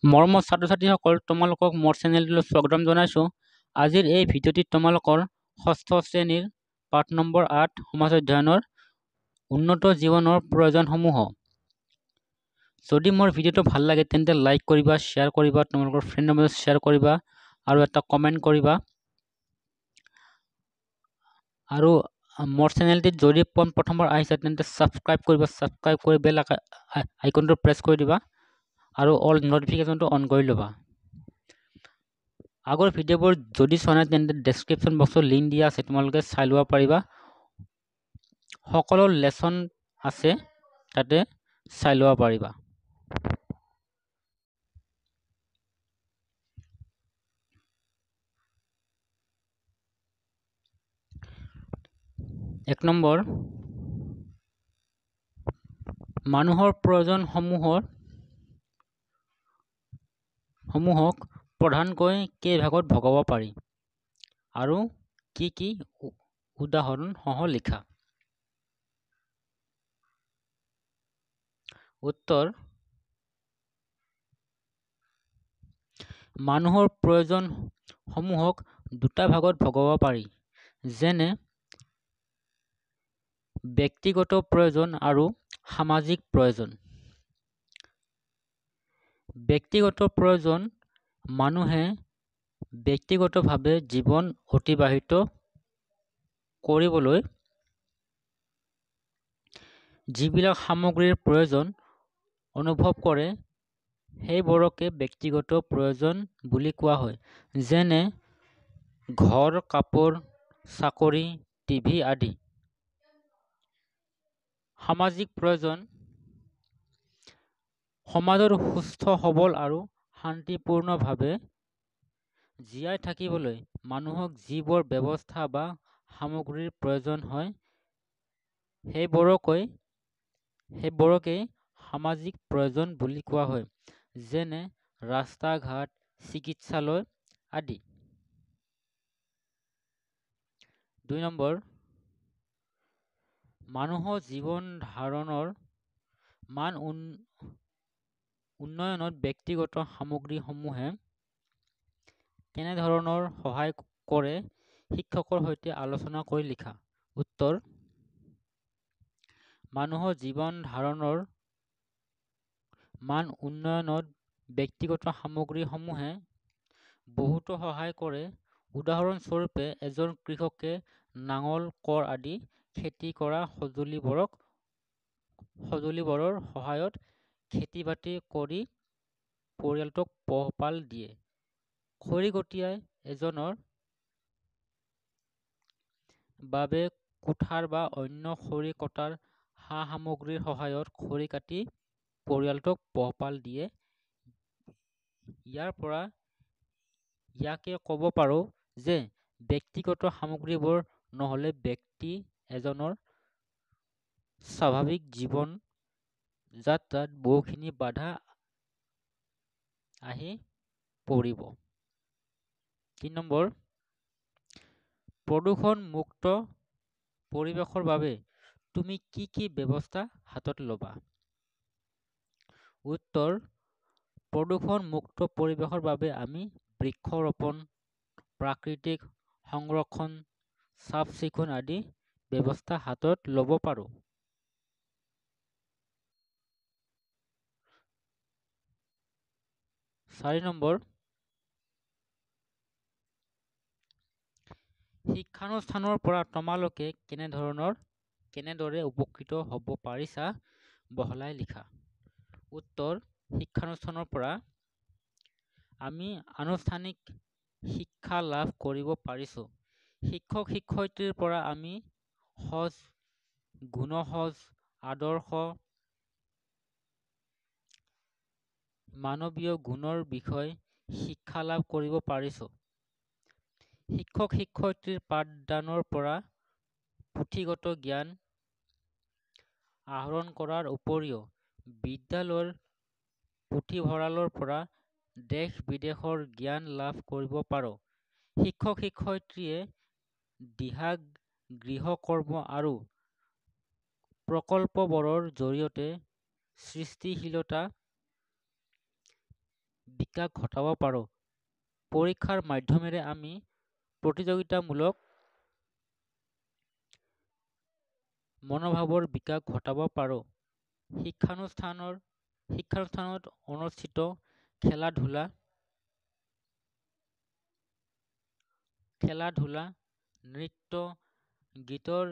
মৰমৰ ছাত্ৰ-ছাত্ৰীসকল, তোমালোকক মোৰ চেনেলটোলৈ স্বাগতম জনাইছোঁ। আজিৰ এই ভিডিঅ'টিত তোমালোকৰ ষষ্ঠ শ্ৰেণীৰ পাঠ নম্বৰ ৮ সমাজ অধ্যয়নৰ উন্নত জীৱনৰ প্ৰয়োজনসমূহ। যদি মোৰ ভিডিঅ'টো ভাল লাগে তেন্তে লাইক কৰিবা, শ্বেয়াৰ কৰিবা, তোমালোকৰ ফ্ৰেণ্ডৰ মাজত শ্বেয়াৰ কৰিবা আৰু এটা কমেণ্ট কৰিবা। আৰু মোৰ চেনেলটিত যদি প্ৰথমবাৰ আহিছে তেন্তে ছাবস্ক্ৰাইব কৰিবা, ছাবস্ক্ৰাইব কৰি বেল আইকনটো প্ৰেছ কৰি দিবা আৰু অল নটিফিকেশ্যনটো অন কৰি ল'বা। আগৰ ভিডিঅ'বোৰ যদি চোৱা নাই তেন্তে ডেছক্ৰিপশ্যন বক্সত লিংক দিয়া আছে, তোমালোকে চাই ল'ব পাৰিবা। সকলো লেচন আছে তাতে চাই ল'ব পাৰিবা। এক নম্বৰ, মানুহৰ প্ৰয়োজনসমূহক প্ৰধানকৈ কেইভাগত ভগাব পাৰি আৰু কি কি উদাহৰণ সহ লিখা। উত্তৰ, মানুহৰ প্ৰয়োজনসমূহক দুটা ভাগত ভগাব পাৰি, যেনে ব্যক্তিগত প্ৰয়োজন আৰু সামাজিক প্ৰয়োজন। ব্যক্তিগত প্ৰয়োজন: মানুহে ব্যক্তিগতভাৱে জীৱন অতিবাহিত কৰিবলৈ যিবিলাক সামগ্ৰীৰ প্ৰয়োজন অনুভৱ কৰে সেইবোৰকে ব্যক্তিগত প্ৰয়োজন বুলি কোৱা হয়, যেনে ঘৰ, কাপোৰ, চাকৰি, টিভি আদি। সামাজিক প্ৰয়োজন: সমাজৰ সুস্থ সবল আৰু শান্তিপূৰ্ণভাৱে জীয়াই থাকিবলৈ মানুহক যিবোৰ ব্যৱস্থা বা সামগ্ৰীৰ প্ৰয়োজন হয় সেইবোৰকেই সামাজিক প্ৰয়োজন বুলি কোৱা হয়, যেনে ৰাস্তা-ঘাট, চিকিৎসালয় আদি। ২ নম্বৰ, মানুহৰ জীৱন ধাৰণৰ মান উন্নয়নত ব্যক্তিগত সামগ্ৰীসমূহে কেনেধৰণৰ সহায় কৰে শিক্ষকৰ সৈতে আলোচনা কৰি লিখা। উত্তৰ, মানুহৰ জীৱন ধাৰণৰ মান উন্নয়নত ব্যক্তিগত সামগ্ৰীসমূহে বহুতো সহায় কৰে। উদাহৰণস্বৰূপে, এজন কৃষকে নাঙল, কোৰ আদি খেতি কৰা সঁজুলিবোৰৰ সহায়ত খেতি-বাতি কৰি পৰিয়ালটোক পোহপাল দিয়ে। খৰিকটীয়াই এজনৰ বাবে কুঠাৰ বা অন্য খৰি কটাৰ সা-সামগ্ৰীৰ সহায়ত খৰি কাটি পৰিয়ালটোক পোহপাল দিয়ে। ইয়াৰ পৰা ইয়াকে ক'ব পাৰোঁ যে ব্যক্তিগত সামগ্ৰীবোৰ নহ'লে ব্যক্তি এজনৰ স্বাভাৱিক জীৱন যাত্ৰাত বহুখিনি বাধা আহি পৰিব। ৩ নম্বৰ, প্ৰদূষণ-মুক্ত পৰিৱেশৰ বাবে তুমি কি কি ব্যৱস্থা হাতত ল'বা? উত্তৰ, প্ৰদূষণ-মুক্ত পৰিৱেশৰ বাবে আমি বৃক্ষৰোপণ, প্ৰাকৃতিক সংৰক্ষণ, চাফ-চিকুণ আদি ব্যৱস্থা হাতত ল'ব পাৰোঁ। ৪ নম্বৰ, শিক্ষানুষ্ঠানৰ পৰা তোমালোকে কেনেদৰে উপকৃত হ'ব পাৰিছা বহলাই লিখা। উত্তৰ, শিক্ষানুষ্ঠানৰ পৰা আমি আনুষ্ঠানিক শিক্ষা লাভ কৰিব পাৰিছোঁ। শিক্ষক-শিক্ষয়িত্ৰীৰ পৰা আমি গুণসহজ, আদৰ্শ, মানৱীয় গুণৰ বিষয়ে শিক্ষা লাভ কৰিব পাৰিছোঁ। শিক্ষক-শিক্ষয়িত্ৰীৰ পাঠদানৰ পৰা পুথিগত জ্ঞান আহৰণ কৰাৰ উপৰিও বিদ্যালয়ৰ পুথিভঁৰালৰ পৰা দেশ-বিদেশৰ জ্ঞান লাভ কৰিব পাৰোঁ। শিক্ষক-শিক্ষয়িত্ৰীয়ে দিহা গৃহকৰ্ম আৰু প্ৰকল্পবোৰৰ জৰিয়তে সৃষ্টিশীলতা বিকাশ ঘটাব পাৰোঁ। পৰীক্ষাৰ মাধ্যমেৰে আমি প্ৰতিযোগিতামূলক মনোভাৱৰ বিকাশ ঘটাব পাৰোঁ। শিক্ষানুষ্ঠানত অনুষ্ঠিত খেলা-ধূলা, নৃত্য, গীতৰ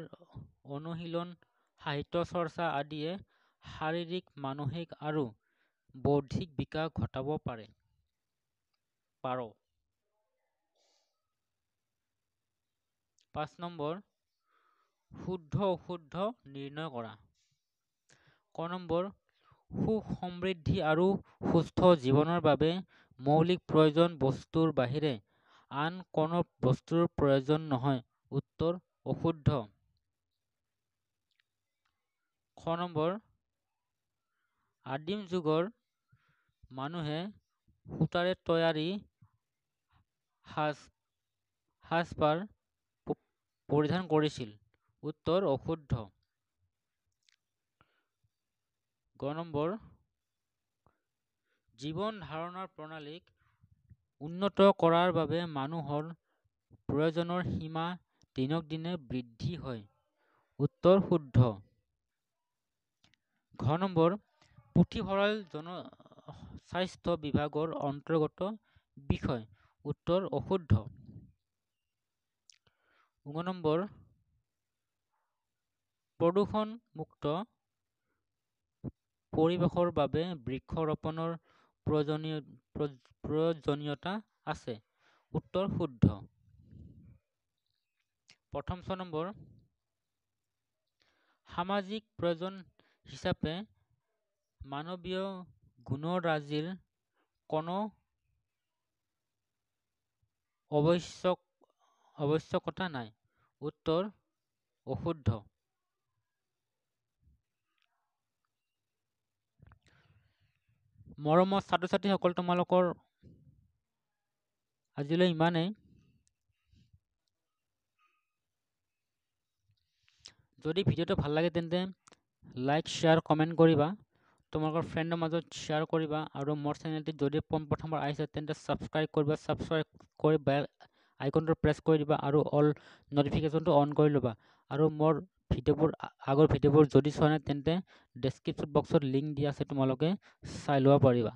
অনুশীলন, সাহিত্য চৰ্চা আদিয়ে শাৰীৰিক, মানসিক আৰু বৌদ্ধিক বিকাশ ঘটাব পাৰোঁ। 5 নম্বৰ, শুদ্ধ অশুদ্ধ নিৰ্ণয় কৰা। ক নম্বৰ, সুখ সমৃদ্ধি আৰু সুস্থ জীৱনৰ বাবে মৌলিক প্ৰয়োজন বস্তুৰ বাহিৰে আন কোনো বস্তুৰ প্ৰয়োজন নহয়। উত্তৰ অশুদ্ধ। খ নম্বৰ, আদিম যুগৰ মানুহে সূতাৰে তৈয়াৰী সাজ-পাৰ পৰিধান কৰিছিল। উত্তৰ অশুদ্ধ। গ নম্বৰ, জীৱন ধাৰণৰ প্ৰণালীক উন্নত কৰাৰ বাবে মানুহৰ প্ৰয়োজনৰ সীমা দিনক দিনে বৃদ্ধি হয়। উত্তৰ শুদ্ধ। ঘ নম্বৰ, পুথিভঁৰাল জনস্বাস্থ্য বিভাগৰ অন্তৰ্গত বিষয়। উত্তৰ অশুদ্ধ। ঙ নম্বৰ, প্ৰদূষণমুক্ত পৰিৱেশৰ বাবে বৃক্ষ ৰোপণৰ প্ৰয়োজনীয়তা আছে। উত্তৰ শুদ্ধ। প্ৰথম ছ নম্বৰ, সামাজিক প্ৰয়োজন হিচাপে মানৱীয় গুণৰাজিৰ কোনো আৱশ্যকতা নাই। উত্তৰ অশুদ্ধ। মৰমৰ ছাত্ৰ-ছাত্ৰীসকল, তোমালোকৰ আজিলৈ ইমানেই। যদি ভিডিঅ'টো ভাল লাগে তেন্তে লাইক, শ্বেয়াৰ, কমেণ্ট কৰিবা। তোমালোকৰ ফ্ৰেণ্ডৰ মাজত শ্বেয়াৰ কৰিবা আৰু মোৰ চেনেলটিত যদি প্ৰথমবাৰ আহিছে তেন্তে ছাবস্ক্ৰাইব কৰিবা। ছাবস্ক্ৰাইব কৰি বেল আইকনটো প্ৰেছ কৰি দিবা আৰু অল নটিফিকেশ্যনটো অন কৰি ল'বা। আৰু মোৰ আগৰ ভিডিঅ'বোৰ যদি চোৱা নাই তেন্তে ডেছক্ৰিপশ্যন বক্সত লিংক দিয়া আছে, তোমালোকে চাই ল'ব পাৰিবা।